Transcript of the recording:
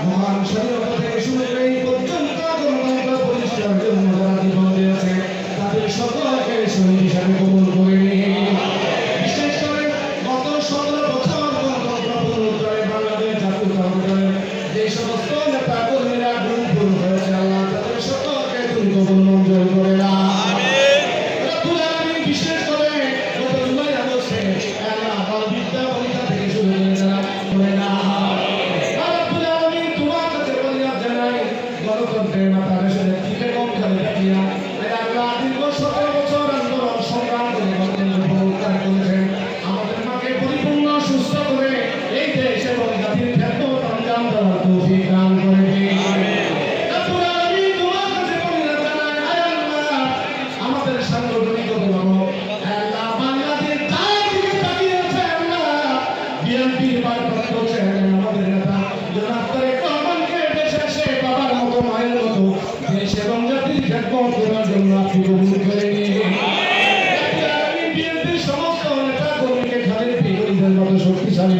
মহান স্বাধীনতা থেকে শুরু করে এই পর্যন্ত গণতন্ত্র প্রতিষ্ঠার জন্য যারা জীবন দিয়েছে তাদের সকলকে শহীদ হিসাবে কবুল করে নিন। বিশেষ করে গত 17 বছর গণতন্ত্র পুনরুদ্ধারে বাংলাদেশ জাতীয়তাবাদী যে সমস্ত নেতা কর্মীরা গুরুত্বপূর্ণ হয়েছে আল্লাহ তাদের সকলকে তুমি কবুল মঞ্জুর করে নাও। বিশেষ করে গত জুলাই আগস্টে আল্লাহ বিদ্যা বনিতা থেকে শুরু করে যারা করে না গণতন্ত্রের মাথা দেশের দিকে কম করে দেখিয়া আল্লাহ দীর্ঘ 17 বছর আন্দোলন সংগ্রাম করে গণতন্ত্র পুনরুদ্ধার করেছেন। আমাদের মাকে পরিপূর্ণ সুস্থ করে এই দেশ এবং জাতির খেদমত আঞ্জাম দেওয়ার তৌফিক দান করে দিন। আমাদের সাংগঠনিক অভিভাবক আল্লাহ বাংলাদেশ তার দিকে তাকিয়ে আছে আল্লাহ বিএনপির ভারপ্রাপ্ত চেয়ারম্যান আমাদের নেতা জনাব তারেক রহমানকে দেশে সে বাবার মতো মায়ের মতো দেশ এবং জাতির খেদমত করার জন্য আপনি কবুল করে নিন। বিএনপির সমস্ত নেতা কর্মীকে খালেদ বিগড়িদের মতো শক্তিশালী